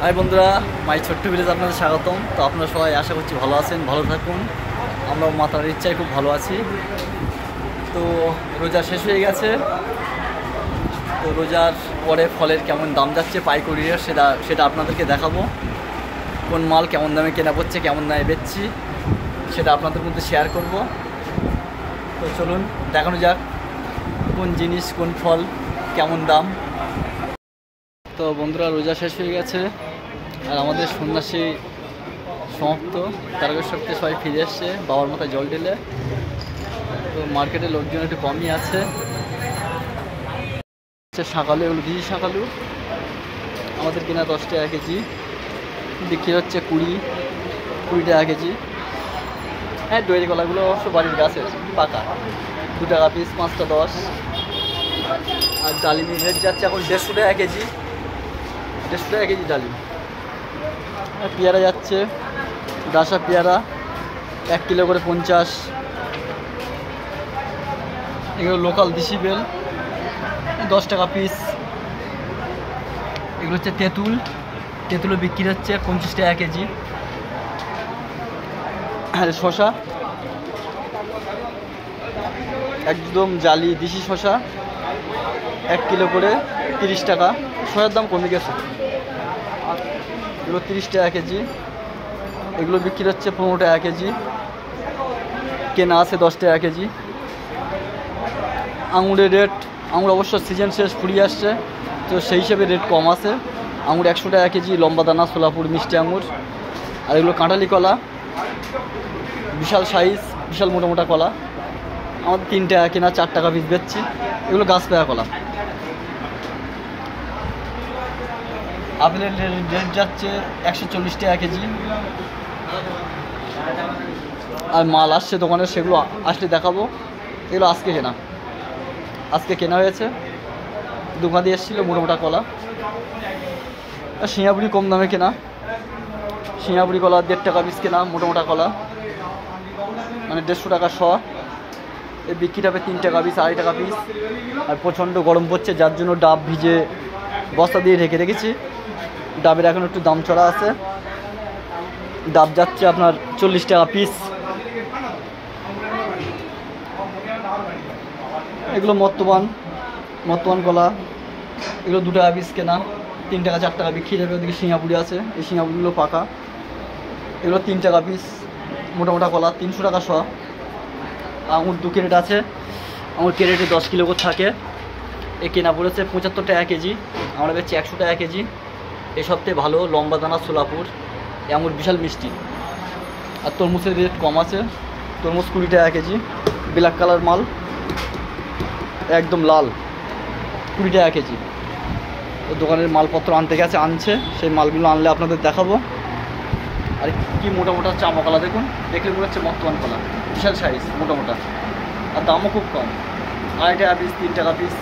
High বন্ধুরা, মাই ছোট্ট village আপনাদের স্বাগতম। তো আপনারা সবাই আশা করছি ভালো আছেন, ভালো থাকুন। আমরা মাতার ইচ্ছায় খুব ভালো আছি। তো রোজা শেষ হয়ে গেছে। তো রোজার পরে ফলের কেমন দাম যাচ্ছে পাইকারির সেটা আপনাদেরকে দেখাবো। কোন মাল কেমন দামে কেনা পড়ছে, কেমন দামে বেচছি সেটা আপনাদের মধ্যে শেয়ার করব। তো চলুন দেখানো যাক কোন জিনিস, কোন ফল, কেমন দাম। তো বন্ধুরা, রোজা শেষ হয়ে গেছে আর আমাদের সন্ন্যাসী সমাপ্ত। তারকের সপ্তাহে সবাই ফিরে এসছে বাবার মাথায় জল ঢেলে। তো মার্কেটে লোকজন একটু কমই আছে। শাঁকালু, এগুলো দিজি শাঁকালু আমাদের কেনা 10 টাকা কেজি, বিক্রি হচ্ছে 20 টাকা কেজি। হ্যাঁ, দইয়ের কলাগুলো অবশ্য বাড়ির গাছের পাকা, 2 টাকা পিস, 5টা 10। আর ডালিমি রেট যাচ্ছে এখন 150 টাকা কেজি, 150 টাকা কেজি ডালিম। আর পেয়ারা যাচ্ছে, ডাসা পেয়ারা 1 কিলো করে 50। এগুলো লোকাল দেশি বেল, 10 টাকা পিস। এগুলো হচ্ছে তেঁতুলও বিক্রি হচ্ছে 25 টাকা কেজি। আর শশা একদম জালি দেশি শশা, 1 কিলো করে 30 টাকা। শশার দাম কমে গেছে, এগুলো 30 টাকা কেজি। এগুলো বিক্রি হচ্ছে 15 টাকা কেজি, কেনা আছে 10 টাকা কেজি। আঙুরের রেট, আঙুর অবশ্য সিজন শেষ, ফুরিয়ে আসছে, তো সেই হিসেবে রেট কম আছে। আঙুর 100 টাকা কেজি, লম্বা দানা সোলাপুর মিষ্টি আঙুর। আর এগুলো কাঁঠালি কলা, বিশাল সাইজ, বিশাল মোটা মোটা কলা। আমাদের 3 টাকা কেনা, 4 টাকা পিস বেচছি। এগুলো গাছ পাকা কলা। আপেলের রেট যাচ্ছে 140 টাকা কেজি। আর মাল আসছে দোকানে, সেগুলো আসলে দেখাবো। এগুলো আজকে কেনা হয়েছে, দোকান দিয়ে এসেছিলো মোটা মোটা কলা। আর সিঙ্গাপুরি কম দামে কেনা, সিঙ্গাপুরি কলা 1.5 টাকা পিস কেনা, মোটা মোটা কলা, মানে 150 টাকা শ। এই বিক্রিটা হবে 3 টাকা পিস, 2.5 টাকা পিস। আর প্রচণ্ড গরম পড়ছে, যার জন্য ডাব ভিজে বস্তা দিয়ে ঢেকে রেখেছি। ডাবের এখন একটু দাম চড়া আছে, ডাব যাচ্ছে আপনার 40 টাকা পিস। এগুলো মর্তমান কলা, এগুলো 2 টাকা পিস কেনা, 3 টাকা 4 টাকা বিক্রি যাবে। ওদিকে সিঙ্গাপুরি আছে, এই সিঙ্গাপুরিগুলো পাকা, এগুলো 3 টাকা পিস। মোটা মোটা কলা 300 টাকা শ। আঙুর 2 ক্যারেট আছে, আঙুর ক্যারেটে 10 কিলো করে থাকে। এ কেনা পড়েছে 75 টাকা কেজি, আমরা বেচছি 100 টাকা কেজি। এই সপ্তাহে ভালো লম্বা দানা সোলাপুর, আঙুর বিশাল মিষ্টি। আর তরমুজের রেট কম আছে, তরমুজ 20 টাকা কেজি, ব্ল্যাক কালার মাল, একদম লাল, 20 টাকা কেজি। তো দোকানের মালপত্র আনছে, সেই মালগুলো আনলে আপনাদের দেখাবো। আর কি মোটা মোটা চামা কলা দেখুন, দেখলে মনে হচ্ছে মর্তমান কলা, বিশাল সাইজ, মোটা মোটা। আর দামও খুব কম, 2.5 টাকা পিস, 3 টাকা পিস।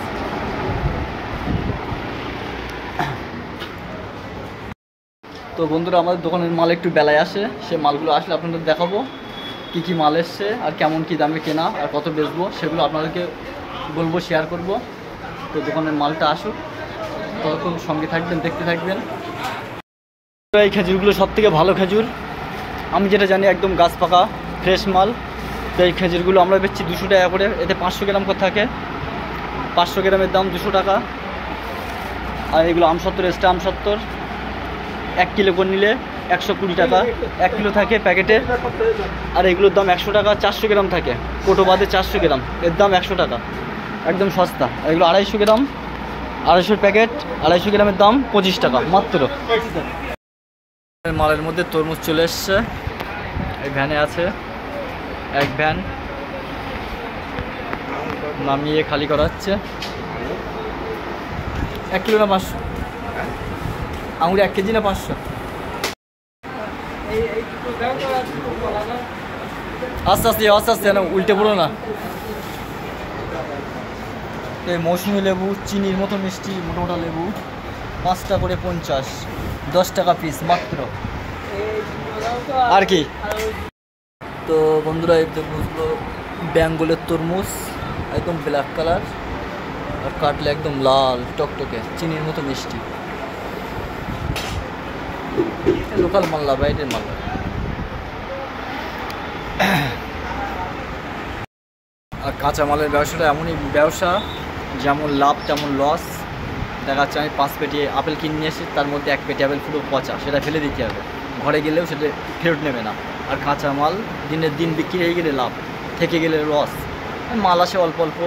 তো বন্ধুরা, আমাদের দোকানের মাল একটু বেলায় আসে, সে মালগুলো আসলে আপনাদের দেখাবো কি মাল এসছে আর কেমন কি দামে কেনা আর কত বেচবো, সেগুলো আপনাদেরকে বলবো, শেয়ার করব। তো দোকানের মালটা আসুক, ততক্ষণ সঙ্গে থাকবেন, দেখতে থাকবেন। এই খেজুরগুলো সব থেকে ভালো খেজুর, আমি যেটা জানি, একদম গাছ পাকা ফ্রেশ মাল। তো এই খেজুরগুলো আমরা বেচছি 200 টাকা করে, এতে 500 গ্রাম করে থাকে। 500 গ্রামের দাম 200 টাকা। আর এগুলো আমসত্তর, এক্সট্রা আমসত্তর, 1 কিলো করে নিলে 120 টাকা, 1 কিলো থাকে প্যাকেটে। আর এগুলোর দাম 100 টাকা, 400 গ্রাম থাকে, কোটো বাদে 400 গ্রাম, এর দাম 100 টাকা, একদম সস্তা। আর এগুলো 250 গ্রাম, 250 প্যাকেট, 250 গ্রামের দাম 25 টাকা মাত্র। মালের মধ্যে তরমুজ চলে এসছে, এই ভ্যানে আছে, 1 ভ্যান নামিয়ে খালি করা হচ্ছে। 1 কিলো না 500? আঙুর 1 কেজি না 500? আস্তে আস্তে না, উল্টে পড়ো না। এই মৌসুমি লেবু, চিনির মতো মিষ্টি, মোটা মোটা লেবু, 5 টাকা করে 50, 10 টাকা পিস মাত্র। আর কি তো বন্ধুরা, এই তরমুজগুলো বেঙ্গলের তরমুজ, একদম ব্ল্যাক কালার, আর কাটলে একদম লাল টকটকে, চিনির মতো মিষ্টি। লোকাল মাল্লা, বাইরের মাল্লা। আর কাঁচামালের ব্যবসাটা এমনই ব্যবসা, যেমন লাভ তেমন লস। দেখা যাচ্ছে আমি 5 পেটি আপেল কিনে নিয়ে এসেছি, তার মধ্যে 1 পেটি আপেল পুরো পচা, সেটা ফেলে দিতে হবে, ঘরে গেলেও সেটা ফেরত নেবে না। আর কাঁচামাল দিনের দিন বিক্রি হয়ে গেলে লাভ, থেকে গেলে লস। মাল আসে অল্প অল্প,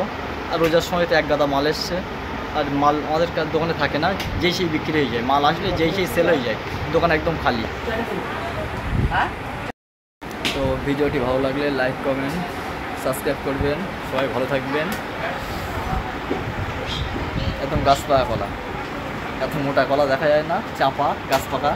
আর রোজার সময় তো 1 গাদা মাল এসছে, আর মাল আমাদের দোকানে থাকে না, যেই সেই বিক্রি হয়ে যায়। মাল আসলে যেই সেই সেল হয়ে যায়, দোকান একদম খালি। তো ভিডিওটি ভালো লাগলে লাইক কমেন্ট সাবস্ক্রাইব করবেন। সবাই ভালো থাকবেন। একদম গাছ পাকা কলা, এত মোটা কলা দেখা যায় না, চাপা গাছ পাকা।